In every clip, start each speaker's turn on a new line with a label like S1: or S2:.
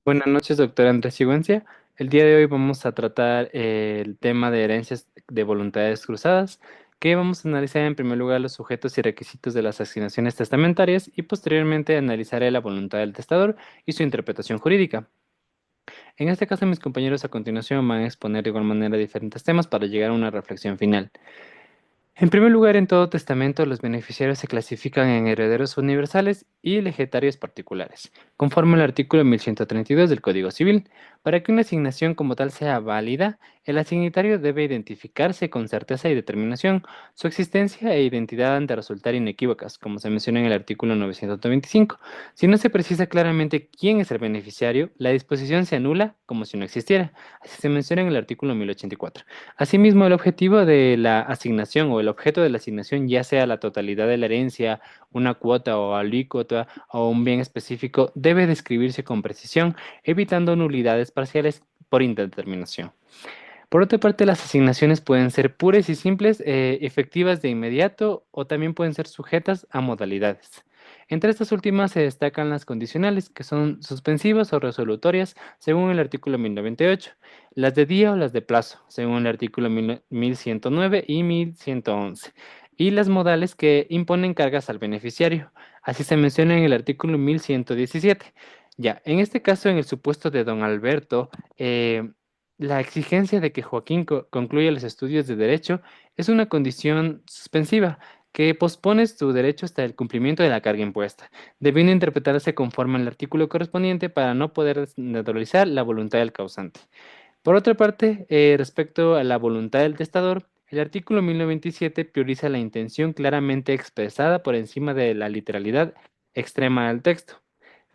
S1: Buenas noches, doctora Andrés Sigüencia. El día de hoy vamos a tratar el tema de herencias de voluntades cruzadas, que vamos a analizar en primer lugar los sujetos y requisitos de las asignaciones testamentarias y posteriormente analizaré la voluntad del testador y su interpretación jurídica. En este caso, mis compañeros a continuación van a exponer de igual manera diferentes temas para llegar a una reflexión final. En primer lugar, en todo testamento, los beneficiarios se clasifican en herederos universales y legatarios particulares, conforme al artículo 1132 del Código Civil. Para que una asignación como tal sea válida, el asignatario debe identificarse con certeza y determinación. Su existencia e identidad han de resultar inequívocas, como se menciona en el artículo 925. Si no se precisa claramente quién es el beneficiario, la disposición se anula como si no existiera. Así se menciona en el artículo 1084. Asimismo, el objetivo de la asignación o el objeto de la asignación, ya sea la totalidad de la herencia, una cuota o alícuota o un bien específico, debe describirse con precisión, evitando nulidades parciales por indeterminación. Por otra parte, las asignaciones pueden ser puras y simples, efectivas de inmediato o también pueden ser sujetas a modalidades. Entre estas últimas se destacan las condicionales, que son suspensivas o resolutorias, según el artículo 1098, las de día o las de plazo, según el artículo 1109 y 1111, y las modales que imponen cargas al beneficiario. Así se menciona en el artículo 1117. Ya, en este caso, en el supuesto de don Alberto, la exigencia de que Joaquín concluya los estudios de Derecho es una condición suspensiva que pospone su derecho hasta el cumplimiento de la carga impuesta, debiendo interpretarse conforme al artículo correspondiente para no poder desnaturalizar la voluntad del causante. Por otra parte, respecto a la voluntad del testador, el artículo 1097 prioriza la intención claramente expresada por encima de la literalidad extrema del texto,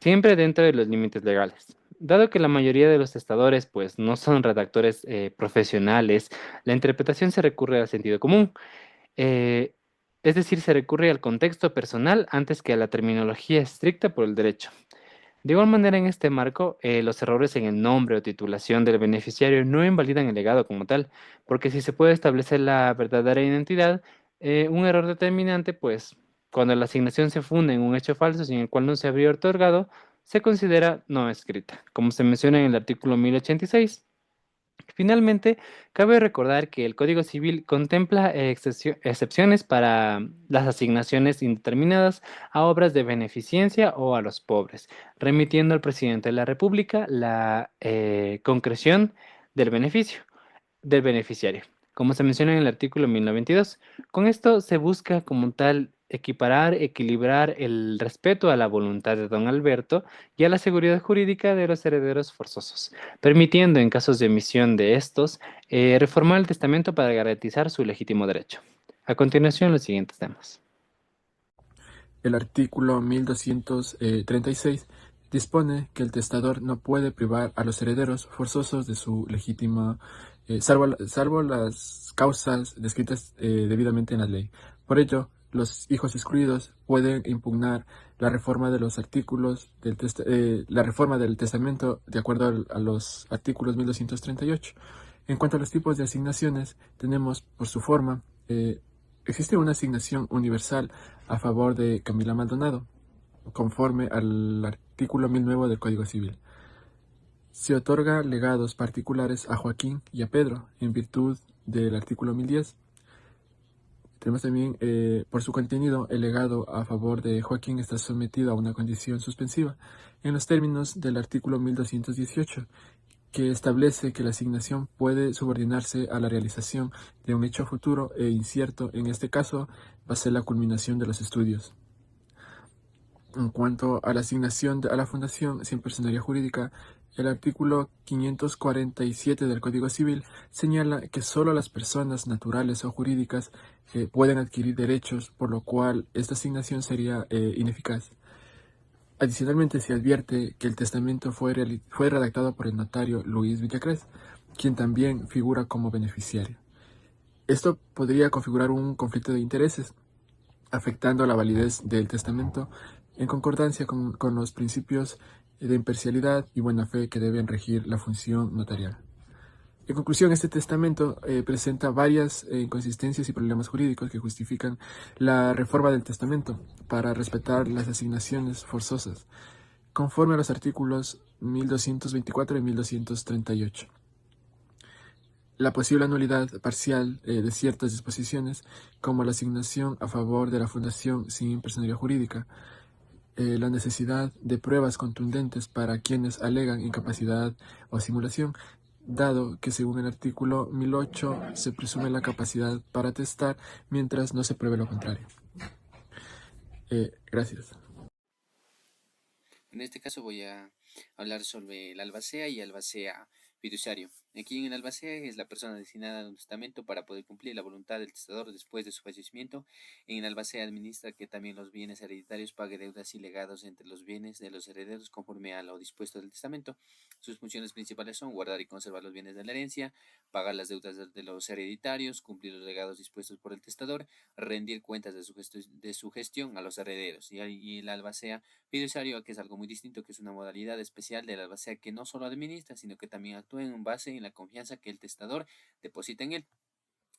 S1: siempre dentro de los límites legales. Dado que la mayoría de los testadores pues no son redactores profesionales, la interpretación se recurre al sentido común, eh, es decir, se recurre al contexto personal antes que a la terminología estricta por el derecho. De igual manera, en este marco, los errores en el nombre o titulación del beneficiario no invalidan el legado como tal, porque si se puede establecer la verdadera identidad, un error determinante, pues cuando la asignación se funda en un hecho falso sin el cual no se habría otorgado, se considera no escrita, como se menciona en el artículo 1086. Finalmente, cabe recordar que el Código Civil contempla excepciones para las asignaciones indeterminadas a obras de beneficencia o a los pobres, remitiendo al presidente de la República la concreción del beneficio del beneficiario, como se menciona en el artículo 1092. Con esto se busca como tal equiparar, equilibrar el respeto a la voluntad de don Alberto y a la seguridad jurídica de los herederos forzosos, permitiendo en casos de omisión de estos reformar el testamento para garantizar su legítimo derecho. A continuación, los siguientes temas.
S2: El artículo 1236 dispone que el testador no puede privar a los herederos forzosos de su legítima, salvo las causas descritas debidamente en la ley. Por ello, los hijos excluidos pueden impugnar la reforma de los artículos la reforma del testamento de acuerdo a los artículos 1238. En cuanto a los tipos de asignaciones, tenemos por su forma, existe una asignación universal a favor de Camila Maldonado, conforme al artículo 1009 del Código Civil. Se otorga legados particulares a Joaquín y a Pedro, en virtud del artículo 1010. Tenemos también, por su contenido, el legado a favor de Joaquín está sometido a una condición suspensiva, en los términos del artículo 1218, que establece que la asignación puede subordinarse a la realización de un hecho futuro e incierto. En este caso, va a ser la culminación de los estudios. En cuanto a la asignación a la Fundación sin personería jurídica, el artículo 547 del Código Civil señala que solo las personas naturales o jurídicas pueden adquirir derechos, por lo cual esta asignación sería ineficaz. Adicionalmente, se advierte que el testamento fue redactado por el notario Luis Villacrés, quien también figura como beneficiario. Esto podría configurar un conflicto de intereses, afectando la validez del testamento en concordancia con los principios de imparcialidad y buena fe que deben regir la función notarial. En conclusión, este testamento presenta varias inconsistencias y problemas jurídicos que justifican la reforma del testamento para respetar las asignaciones forzosas, conforme a los artículos 1224 y 1238. La posible nulidad parcial de ciertas disposiciones, como la asignación a favor de la fundación sin personalidad jurídica, la necesidad de pruebas contundentes para quienes alegan incapacidad o simulación, dado que según el artículo 1008 se presume la capacidad para testar mientras no se pruebe lo contrario. Gracias.
S3: En este caso voy a hablar sobre el albacea y albacea fiduciario. Aquí en el albacea es la persona designada al testamento para poder cumplir la voluntad del testador después de su fallecimiento. En el albacea administra que también los bienes hereditarios pague deudas y legados entre los bienes de los herederos conforme a lo dispuesto del testamento. Sus funciones principales son guardar y conservar los bienes de la herencia, pagar las deudas de los hereditarios, cumplir los legados dispuestos por el testador, rendir cuentas de su gestión a los herederos. Y el albacea fiduciario, que es algo muy distinto, que es una modalidad especial de la albacea que no solo administra, sino que también actúa en base en la confianza que el testador deposita en él.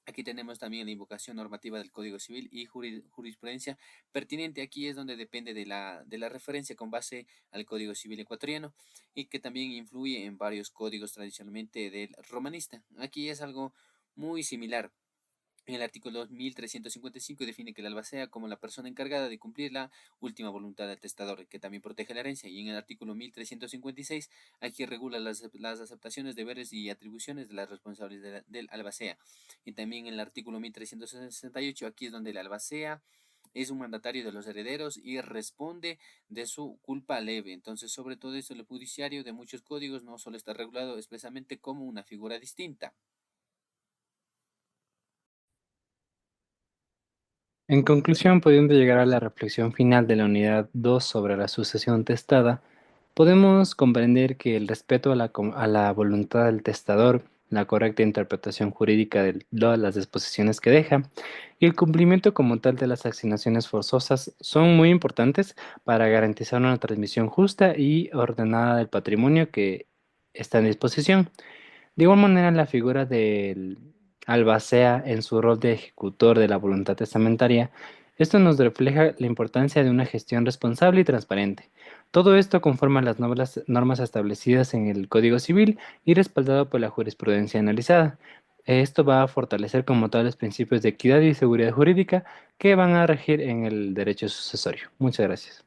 S3: Aquí tenemos también la invocación normativa del Código Civil y jurisprudencia pertinente. Aquí es donde depende de la referencia con base al Código Civil ecuatoriano y que también influye en varios códigos tradicionalmente del romanista. Aquí es algo muy similar. En el artículo 1355 define que el albacea como la persona encargada de cumplir la última voluntad del testador, que también protege la herencia. Y en el artículo 1356 aquí regula las aceptaciones, deberes y atribuciones de las responsables del albacea. Y también en el artículo 1368 aquí es donde el albacea es un mandatario de los herederos y responde de su culpa leve. Entonces, sobre todo esto, el judiciario de muchos códigos no solo está regulado expresamente como una figura distinta.
S1: En conclusión, pudiendo llegar a la reflexión final de la unidad 2 sobre la sucesión testada, podemos comprender que el respeto a la voluntad del testador, la correcta interpretación jurídica de todas las disposiciones que deja y el cumplimiento como tal de las asignaciones forzosas son muy importantes para garantizar una transmisión justa y ordenada del patrimonio que está en disposición. De igual manera, la figura del albacea en su rol de ejecutor de la voluntad testamentaria, esto nos refleja la importancia de una gestión responsable y transparente. Todo esto conforme a las normas establecidas en el Código Civil y respaldado por la jurisprudencia analizada. Esto va a fortalecer como tal los principios de equidad y seguridad jurídica que van a regir en el derecho sucesorio. Muchas gracias.